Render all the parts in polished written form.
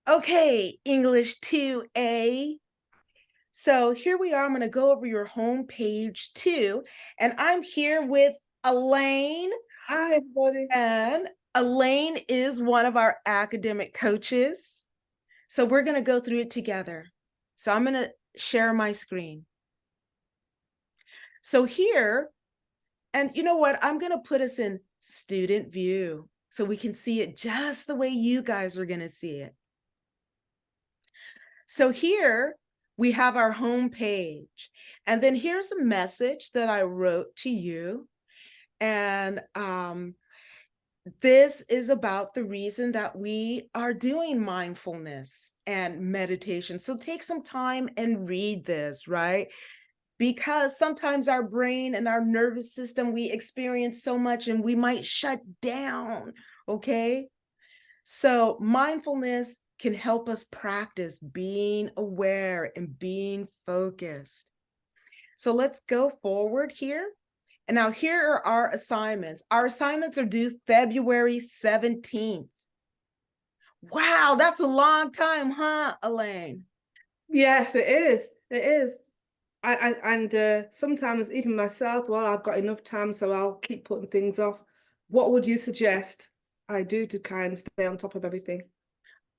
Okay, English 2A. So here we are. I'm going to go over your home page 2, and I'm here with Elaine. Hi, everybody. And Elaine is one of our academic coaches. So we're going to go through it together. So I'm going to share my screen. So here, and you know what? I'm going to put us in student view so we can see it just the way you guys are going to see it. So here we have our home page. And then here's a message that I wrote to you. And this is about the reason that we are doing mindfulness and meditation. So take some time and read this, right? Because sometimes our brain and our nervous system, we experience so much and we might shut down, okay? So mindfulness can help us practice being aware and being focused. So let's go forward here. And now here are our assignments. Our assignments are due February 17th. Wow, that's a long time, huh, Elaine? Yes, it is. It is. And sometimes even myself, well, I've got enough time, so I'll keep putting things off. What would you suggest I do to kind of stay on top of everything?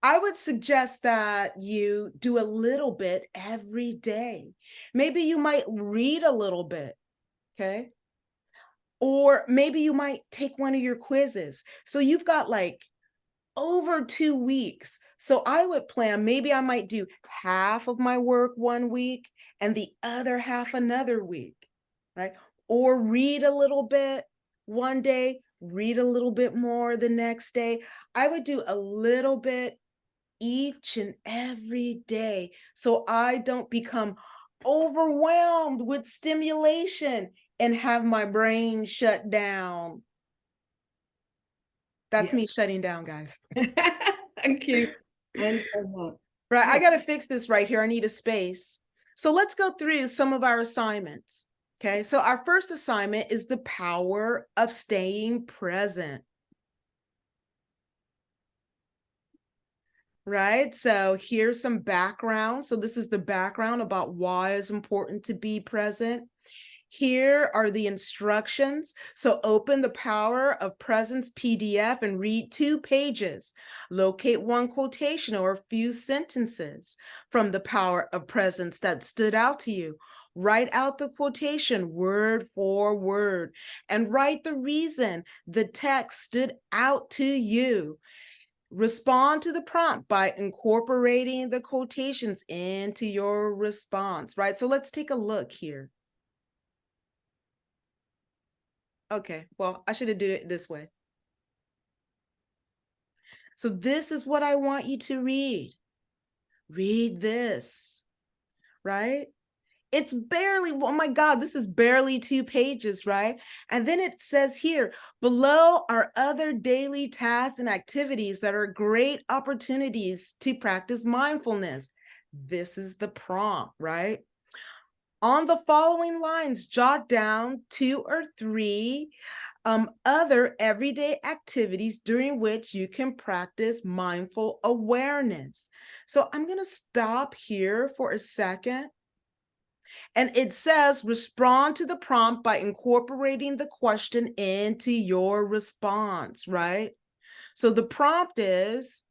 I would suggest that you do a little bit every day. Maybe you might read a little bit, okay? Or maybe you might take one of your quizzes. So you've got like over 2 weeks. So I would plan, maybe I might do half of my work one week and the other half another week, right? Or read a little bit one day, read a little bit more the next day. I would do a little bit each and every day so I don't become overwhelmed with stimulation and have my brain shut down. That's Yeah. me shutting down, guys. Thank you. I understand that. Right, I Oh, got to fix this right here. I need a space. So let's go through some of our assignments. Okay, so our first assignment is the power of staying present. Right, so here's some background. So this is the background about why it's important to be present. Here are the instructions. So open the Power of Presence PDF and read 2 pages. Locate one quotation or a few sentences from the Power of Presence that stood out to you. Write out the quotation word for word and write the reason the text stood out to you. Respond to the prompt by incorporating the quotations into your response, right? So let's take a look here. Okay, well, I should have did it this way. So this is what I want you to read. Read this, right? It's barely, oh my God, this is barely 2 pages, right? And then it says here, below are other daily tasks and activities that are great opportunities to practice mindfulness. This is the prompt, right? On the following lines, jot down 2 or 3 other everyday activities during which you can practice mindful awareness. So I'm going to stop here for a second. And it says respond to the prompt by incorporating the question into your response, right? So the prompt is,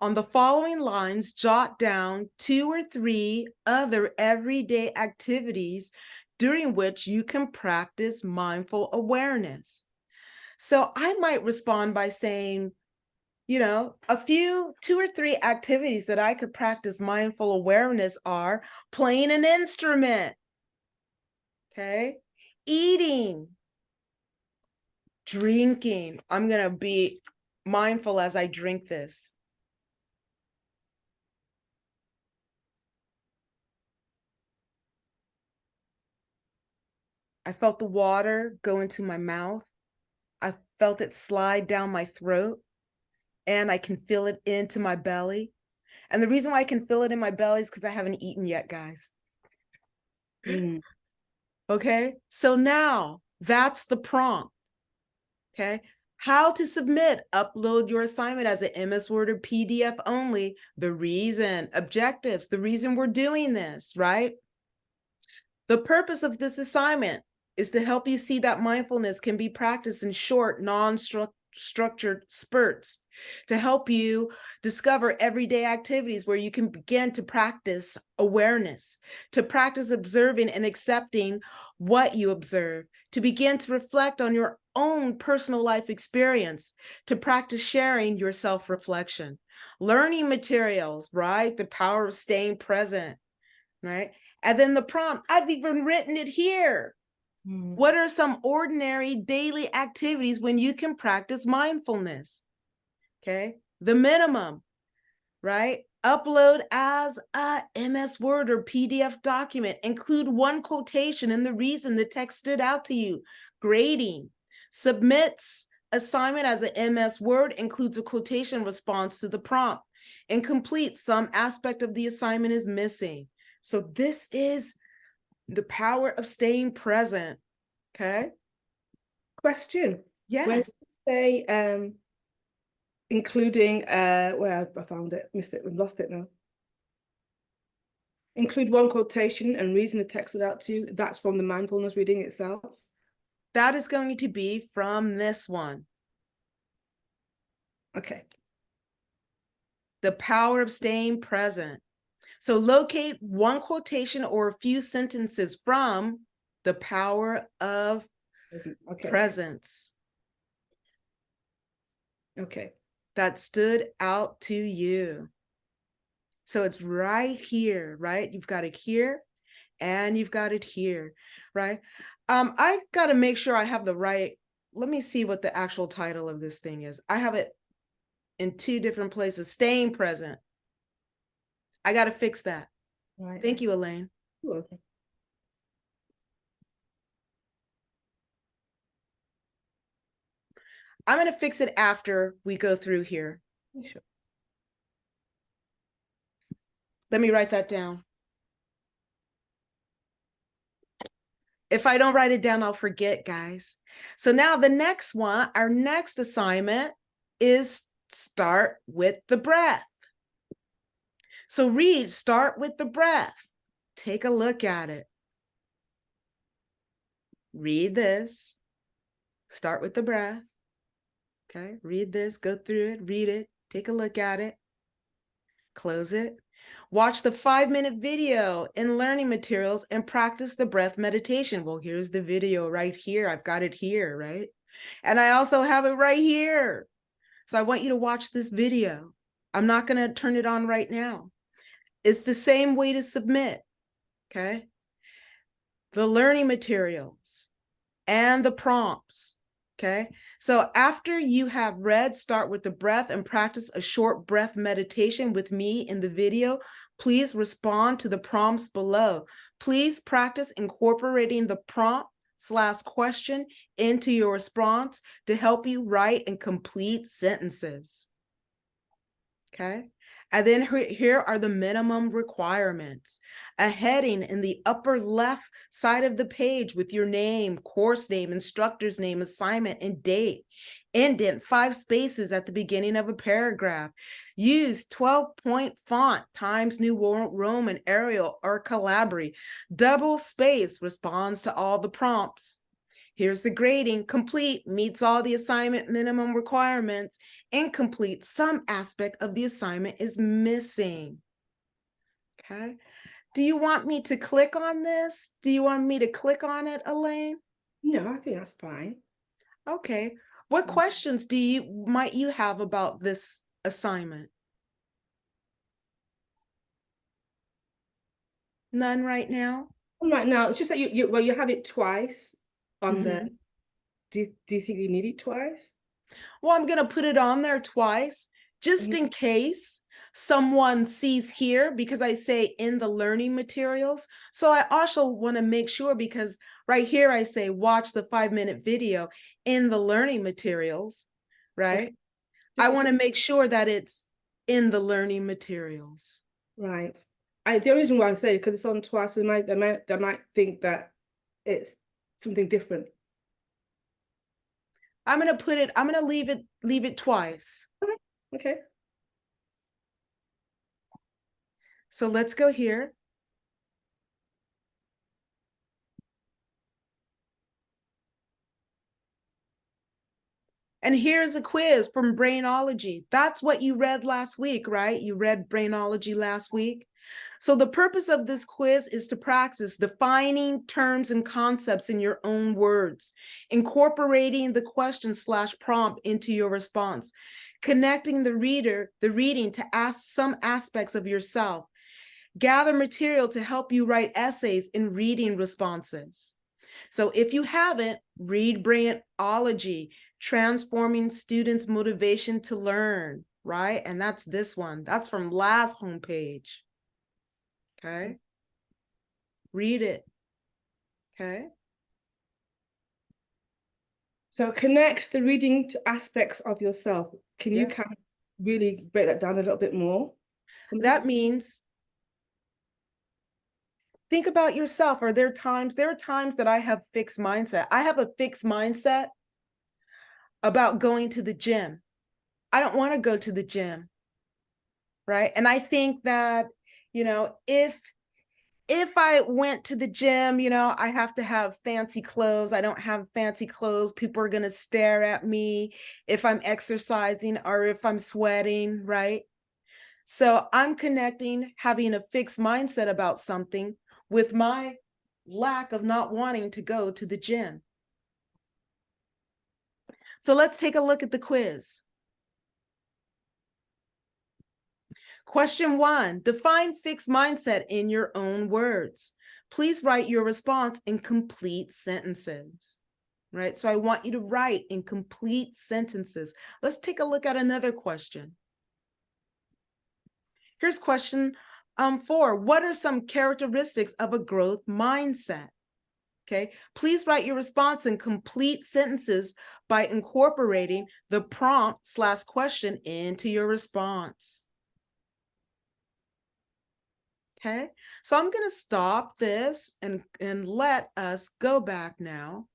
on the following lines, jot down 2 or 3 other everyday activities during which you can practice mindful awareness. So I might respond by saying, a few 2 or 3 activities that I could practice mindful awareness are playing an instrument, okay? Eating, drinking. I'm going to be mindful as I drink this. I felt the water go into my mouth. I felt it slide down my throat, and I can feel it into my belly. And the reason why I can feel it in my belly is because I haven't eaten yet, guys. Mm. Okay, so now That's the prompt. Okay. How to submit, upload your assignment as an MS Word or PDF only. The reason, objectives, the reason we're doing this, right? The purpose of this assignment is to help you see that mindfulness can be practiced in short, non-structured spurts, to help you discover everyday activities where you can begin to practice awareness, to practice observing and accepting what you observe, to begin to reflect on your own personal life experience, to practice sharing your self-reflection. Learning materials, right? The power of staying present, right? And then the prompt, I've even written it here. What are some ordinary daily activities when you can practice mindfulness? Okay. The minimum, right? Upload as a MS Word or PDF document. Include one quotation and the reason the text stood out to you. Grading. Submits assignment as an MS Word, includes a quotation response to the prompt. Incomplete, some aspect of the assignment is missing. So this is the power of staying present. Okay. Question. When Yes. you say including where I found it, missed it, we've lost it now. Include one quotation and reason the text stood out to you. That's from the mindfulness reading itself. That is going to be from this one. Okay. The power of staying present. So locate one quotation or a few sentences from the power of presence. Okay. That stood out to you. So it's right here, right? You've got it here and you've got it here, right? I got to make sure I have the right, let me see what the actual title of this thing is. I have it in two different places, staying present. I got to fix that. Right. Thank you, Elaine. You're welcome. I'm going to fix it after we go through here. Sure. Let me write that down. If I don't write it down, I'll forget, guys. So now the next one, our next assignment is start with the breath. So read, start with the breath. Take a look at it. Read this. Start with the breath. Okay, read this, go through it, read it, take a look at it. Close it. Watch the 5-minute video in learning materials and practice the breath meditation. Well, here's the video right here. I've got it here, right? And I also have it right here. So I want you to watch this video. I'm not going to turn it on right now. It's the same way to submit, okay? The learning materials and the prompts, okay? So after you have read, start with the breath and practice a short breath meditation with me in the video. Please respond to the prompts below. Please practice incorporating the prompt/question into your response to help you write and complete sentences. Okay. And then here are the minimum requirements. A heading in the upper left side of the page with your name, course name, instructor's name, assignment, and date. Indent 5 spaces at the beginning of a paragraph. Use 12-point font, Times New Roman, Arial, or Calibri. Double space responds to all the prompts. Here's the grading. Complete, meets all the assignment minimum requirements. Incomplete, some aspect of the assignment is missing. Okay. Do you want me to click on this? Do you want me to click on it, Elaine? No, I think that's fine. Okay. What questions might you have about this assignment? None right now? Right now, it's just that you have it twice on the. Do you think you need it twice? Well, I'm going to put it on there twice, just in case someone sees here, because I say in the learning materials. So I also want to make sure, because right here I say watch the 5-minute video in the learning materials, right? Okay. I want to make sure that it's in the learning materials. Right. The reason why I say it, because it's on twice, they might think that it's something different. I'm gonna leave it twice. Okay. So let's go here. And here's a quiz from Brainology. That's what you read last week, right? You read Brainology last week. So the purpose of this quiz is to practice defining terms and concepts in your own words, incorporating the question/prompt into your response, connecting the reading to ask some aspects of yourself, gather material to help you write essays in reading responses. So if you haven't, read Brainology, Transforming Students' Motivation to Learn, right? And that's this one. That's from last homepage. Okay. Read it. Okay. So connect the reading to aspects of yourself. Can you Yes. kind of really break that down a little bit more? That means think about yourself. There are times that I have fixed mindset. I have a fixed mindset about going to the gym. I don't want to go to the gym. Right. And I think that, if I went to the gym, I have to have fancy clothes. I don't have fancy clothes. People are going to stare at me if I'm exercising or if I'm sweating, right? So I'm connecting having a fixed mindset about something with my lack of not wanting to go to the gym. So let's take a look at the quiz. Question 1, define fixed mindset in your own words. Please write your response in complete sentences, right? So I want you to write in complete sentences. Let's take a look at another question. Here's question 4. What are some characteristics of a growth mindset? Okay, please write your response in complete sentences by incorporating the prompt/question into your response. Okay, so I'm going to stop this and let us go back now.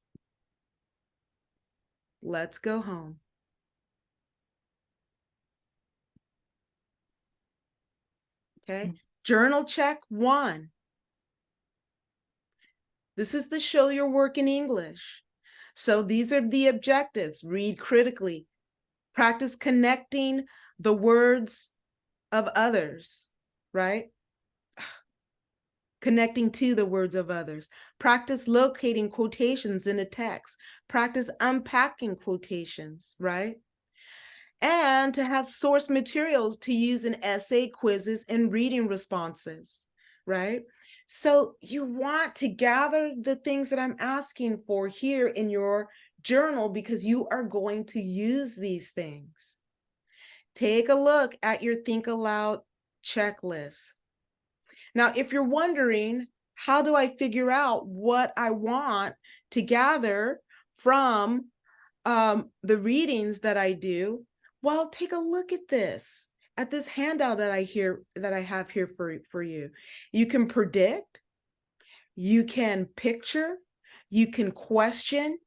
Let's go home. Okay, journal check 1. This is the show your work in English. So these are the objectives. Read critically. Practice connecting the words of others, right? Connecting to the words of others. Practice locating quotations in a text. Practice unpacking quotations, right? And to have source materials to use in essay, quizzes, and reading responses, right? So you want to gather the things that I'm asking for here in your journal because you are going to use these things. Take a look at your Think Aloud checklist. Now, if you're wondering, how do I figure out what I want to gather from the readings that I do? Well, take a look at this handout that I have here for you. You can predict, you can picture, you can question,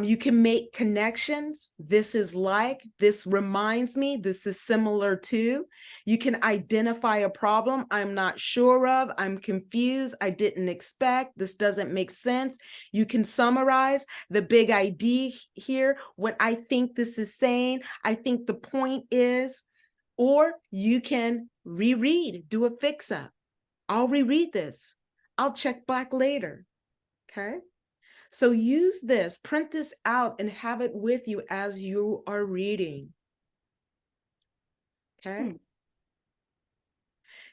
you can make connections. This is like, this reminds me, this is similar to. You can identify a problem I'm not sure of, I'm confused, I didn't expect, this doesn't make sense. You can summarize the big idea here, what I think this is saying, I think the point is, or you can reread, do a fix-up. I'll reread this. I'll check back later, okay? So use this, print this out and have it with you as you are reading. Okay.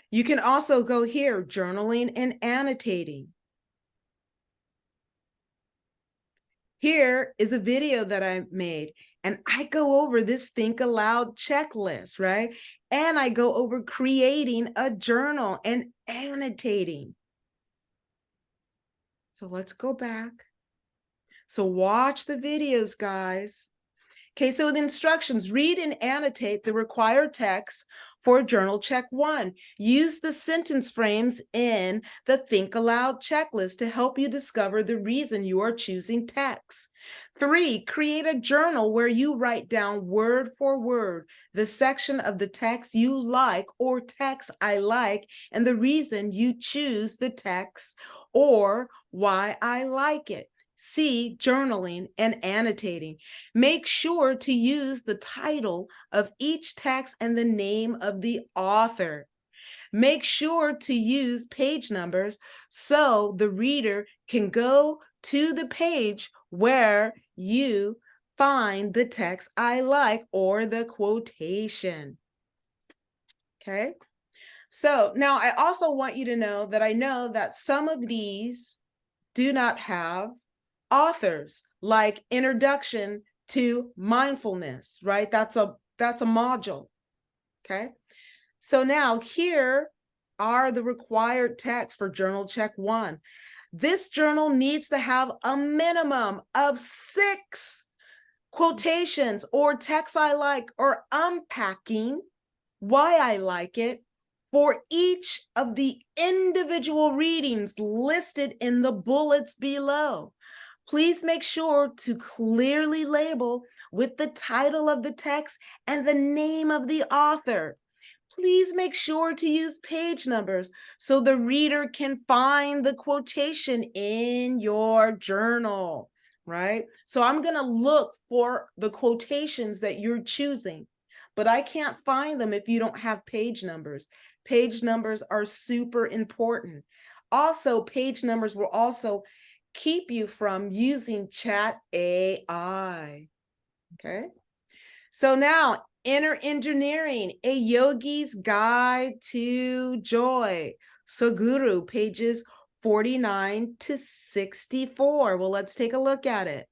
You can also go here, journaling and annotating. Here is a video that I made and I go over this Think Aloud checklist, right? And I go over creating a journal and annotating. So let's go back. So watch the videos, guys. Okay, so the instructions, read and annotate the required text for journal check 1. Use the sentence frames in the Think Aloud checklist to help you discover the reason you are choosing text. 3, create a journal where you write down word for word the section of the text you like or text I like and the reason you choose the text or why I like it. C, journaling and annotating. Make sure to use the title of each text and the name of the author. Make sure to use page numbers so the reader can go to the page where you find the text I like or the quotation. Okay. So now I also want you to know that I know that some of these do not have authors, like Introduction to Mindfulness, right? That's a module. Okay. So now here are the required texts for journal check 1. This journal needs to have a minimum of 6 quotations or texts I like or unpacking why I like it for each of the individual readings listed in the bullets below. Please make sure to clearly label with the title of the text and the name of the author. Please make sure to use page numbers so the reader can find the quotation in your journal, right? So I'm going to look for the quotations that you're choosing, but I can't find them if you don't have page numbers. Page numbers are super important. Also, page numbers will also keep you from using chat AI. Okay. So now, Inner Engineering, a yogi's guide to joy. Sadhguru, pages 49 to 64. Well, let's take a look at it.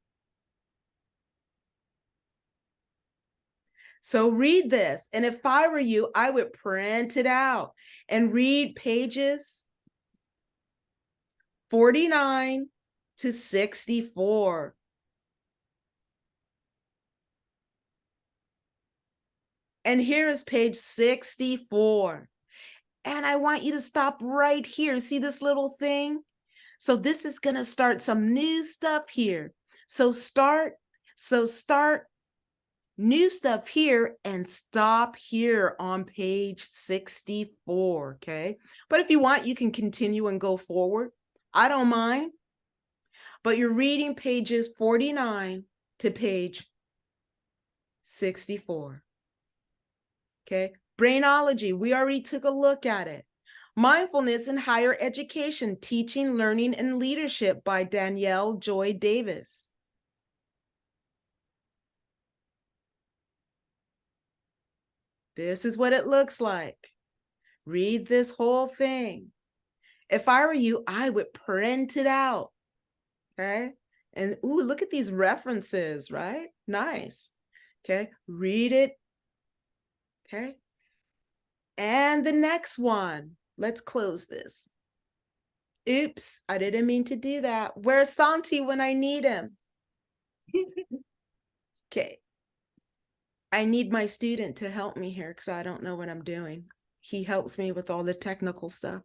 So read this. And if I were you, I would print it out and read pages 49 to 64. And here is page 64. And I want you to stop right here. See this little thing? So this is going to start some new stuff here. So start new stuff here and stop here on page 64, okay? But if you want, you can continue and go forward. I don't mind. But you're reading pages 49 to page 64. Okay? Brainology, we already took a look at it. Mindfulness in Higher Education, Teaching, Learning, and Leadership by Danielle Joy Davis. This is what it looks like. Read this whole thing. If I were you, I would print it out. Okay? And ooh, look at these references, right? Nice. Okay? Read it. Okay? And the next one. Let's close this. Oops, I didn't mean to do that. Where's Santi when I need him? Okay. I need my student to help me here because I don't know what I'm doing. He helps me with all the technical stuff.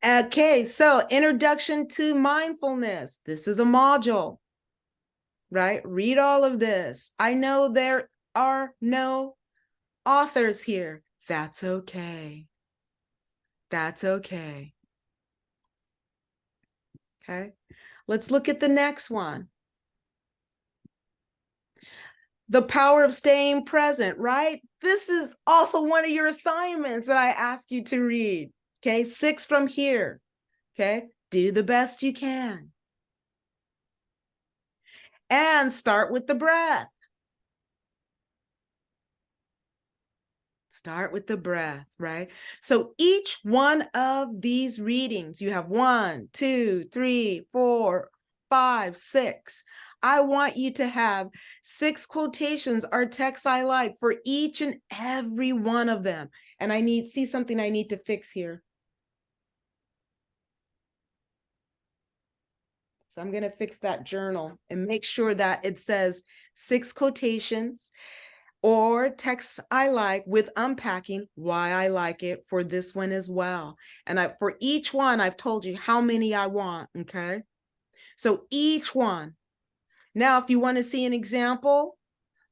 Okay, so Introduction to Mindfulness. This is a module, right? Read all of this. I know there are no authors here. That's okay. That's okay. Okay, let's look at the next one. The Power of Staying Present, right? This is also one of your assignments that I ask you to read. Okay, 6 from here. Okay, do the best you can. And start with the breath. Start with the breath, right? So each one of these readings, you have 1, 2, 3, 4, 5, 6. I want you to have 6 quotations or texts I like for each and every one of them. And I see something I need to fix here. So I'm going to fix that journal and make sure that it says 6 quotations or texts I like with unpacking why I like it for this one as well. And for each one, I've told you how many I want, okay? So each one. Now, if you want to see an example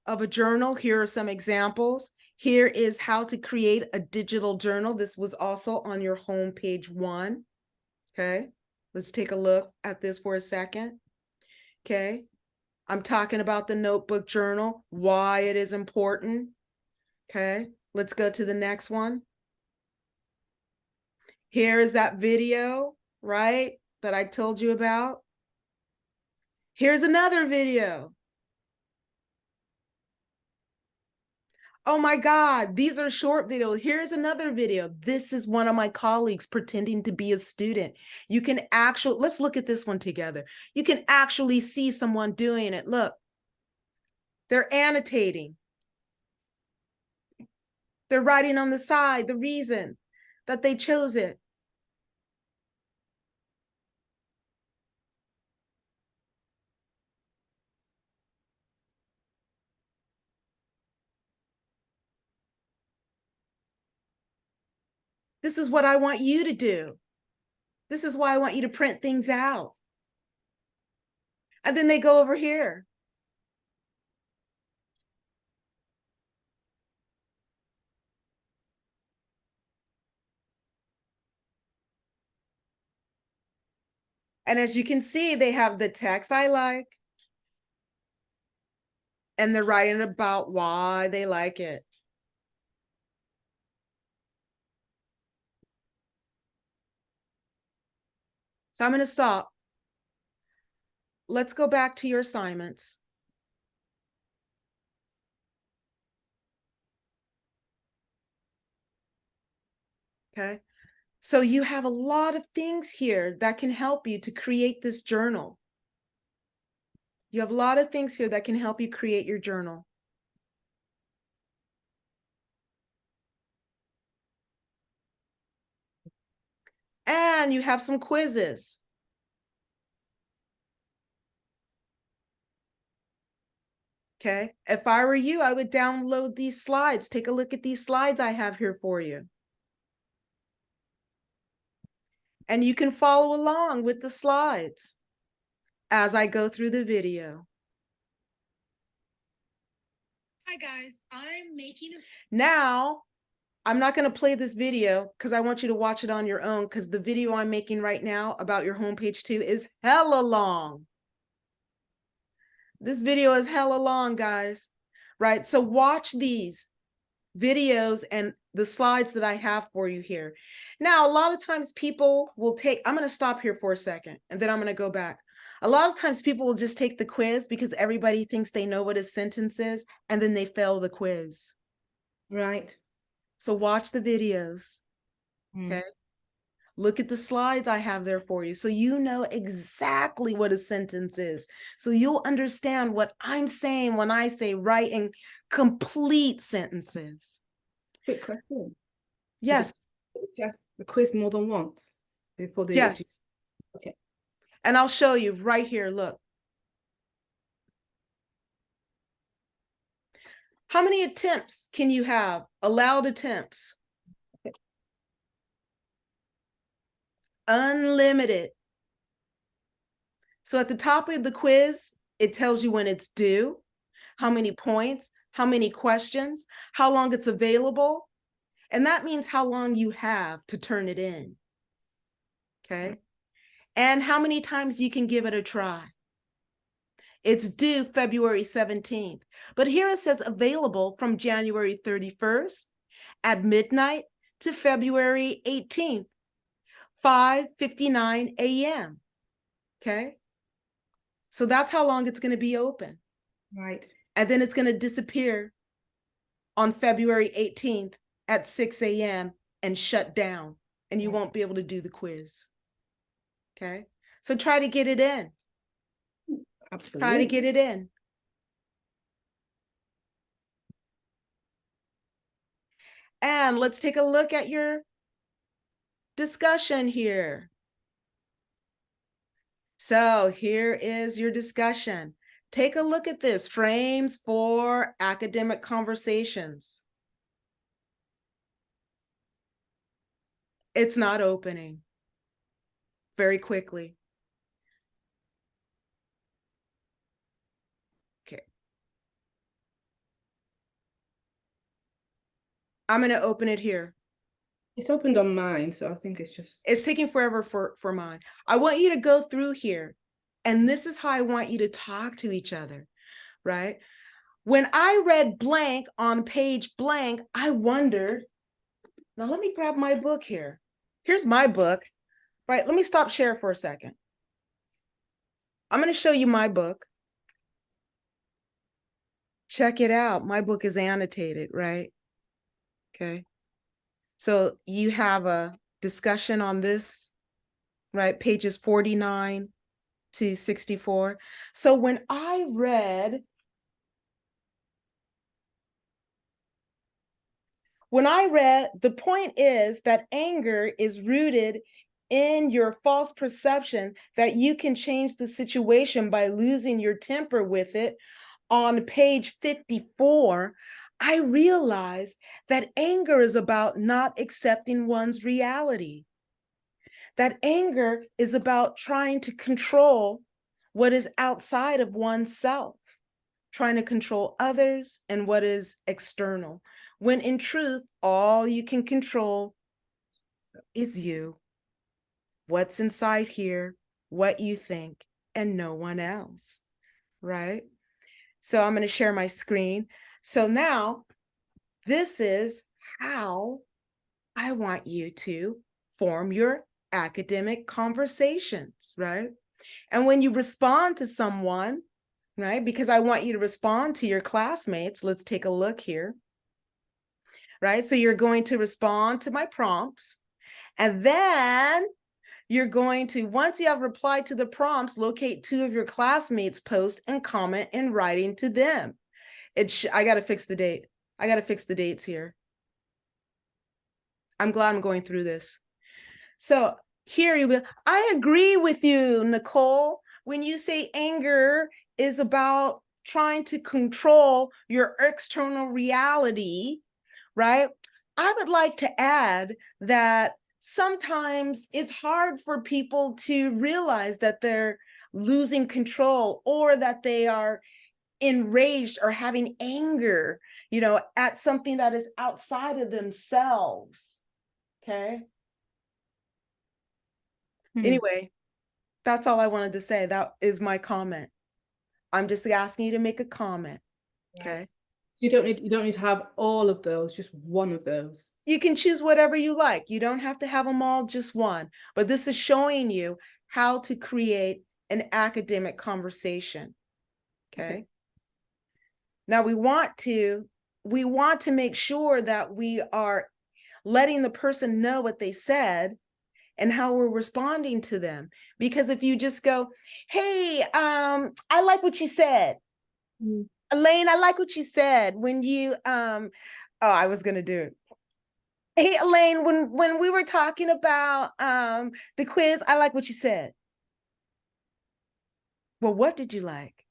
of a journal, here are some examples. Here is how to create a digital journal. This was also on your home page 1. Okay, let's take a look at this for a second. Okay, I'm talking about the notebook journal, why it is important. Okay, let's go to the next one. Here is that video, right, that I told you about. Here's another video. Oh my God, these are short videos. Here's another video. This is one of my colleagues pretending to be a student. You can actually, let's look at this one together. You can actually see someone doing it. Look, they're annotating. They're writing on the side the reason that they chose it. This is what I want you to do. This is why I want you to print things out. And then they go over here. And as you can see, they have the text I like, and they're writing about why they like it. So I'm going to stop. Let's go back to your assignments. Okay. So you have a lot of things here that can help you to create this journal. You have a lot of things here that can help you create your journal. And you have some quizzes. Okay. If I were you, I would download these slides. Take a look at these slides I have here for you. And you can follow along with the slides as I go through the video. Hi guys, Now, I'm not going to play this video because I want you to watch it on your own, because the video I'm making right now about your homepage 2 is hella long. This video is hella long, guys, right? So watch these videos and the slides that I have for you here. Now, a lot of times people will take, I'm going to stop here for a second and then I'm going to go back. A lot of times people will just take the quiz because everybody thinks they know what a sentence is, and then they fail the quiz. Right. So watch the videos. Okay. Look at the slides I have there for you, so you know exactly what a sentence is. So you'll understand what I'm saying when I say write in complete sentences. Quick question. Yes. Test the quiz more than once before they Yes. Okay. And I'll show you right here. Look. How many attempts can you have? Allowed attempts. Okay. Unlimited. So at the top of the quiz, it tells you when it's due, how many points, how many questions, how long it's available. And that means how long you have to turn it in. Okay. And how many times you can give it a try. It's due February 17th. But here it says available from January 31st at midnight to February 18th, 5:59 a.m. Okay. So that's how long it's going to be open. Right. And then it's going to disappear on February 18th at 6 a.m. and shut down, and you won't be able to do the quiz. Okay. So try to get it in. Absolutely. Try to get it in. And let's take a look at your discussion here. So here is your discussion. Take a look at this, frames for academic conversations. It's not opening very quickly. Okay. I'm going to open it here. It's opened on mine, so I think it's just... It's taking forever for mine. I want you to go through here, and this is how I want you to talk to each other, right? When I read blank on page blank, I wondered, now let me grab my book here. Here's my book, right? Let me stop share for a second. I'm going to show you my book. Check it out. My book is annotated, right? Okay. So you have a discussion on this, right? Pages 49 to 64. So when I read the point is that anger is rooted in your false perception that you can change the situation by losing your temper with it. On page 54, I realized that anger is about not accepting one's reality. That anger is about trying to control what is outside of oneself, trying to control others and what is external, when in truth, all you can control is you, what's inside here, what you think, and no one else, right? So I'm going to share my screen. So now this is how I want you to form your academic conversations, right? And when you respond to someone, right, because I want you to respond to your classmates, let's take a look here, right? So you're going to respond to my prompts, and then you're going to, once you have replied to the prompts, locate 2 of your classmates' posts and comment in writing to them. I got to fix the date. I got to fix the dates here. I'm glad I'm going through this. So here you will. I agree with you, Nicole, when you say anger is about trying to control your external reality, right? I would like to add that sometimes it's hard for people to realize that they're losing control or that they are enraged or having anger, at something that is outside of themselves. Okay. Anyway, that's all I wanted to say. That is my comment. I'm just asking you to make a comment. Okay. So you don't need to have all of those, just one of those. You can choose whatever you like. You don't have to have them all, just one. But this is showing you how to create an academic conversation. Okay. Now we want to make sure that we are letting the person know what they said and how we're responding to them. Because if you just go, hey, I like what you said. Elaine, I like what you said when you, I was going to do it. Hey, Elaine, when we were talking about the quiz, I like what you said. Well, what did you like?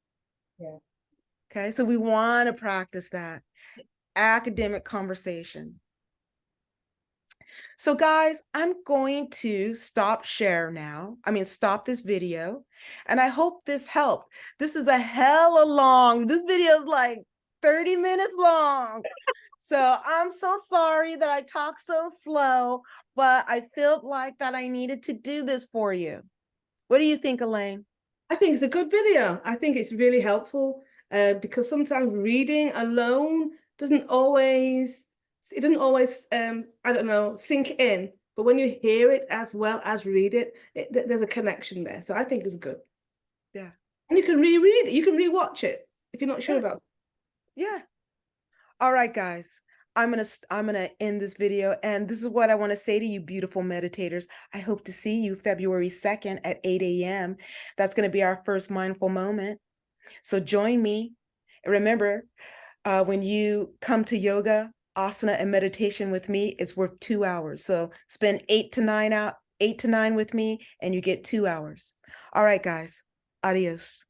Yeah. Okay, so we want to practice that academic conversation. So guys, I'm going to stop share now. Stop this video. And I hope this helped. This is a hella long, this video is like 30 minutes long. So I'm so sorry that I talk so slow, but I felt like that I needed to do this for you. What do you think, Elaine? I think it's a good video. I think it's really helpful because sometimes reading alone doesn't always, I don't know, sink in. But when you hear it as well as read it, there's a connection there. So I think it's good. Yeah. And you can reread it. You can rewatch it if you're not sure about it. Yeah. All right, guys. I'm gonna end this video, and this is what I want to say to you, beautiful meditators. I hope to see you February 2nd at 8 a.m. That's going to be our first mindful moment. So join me. Remember, when you come to yoga, asana, and meditation with me, it's worth 2 hours. So spend 8 to 9 8 to 9 with me, and you get 2 hours. All right, guys. Adios.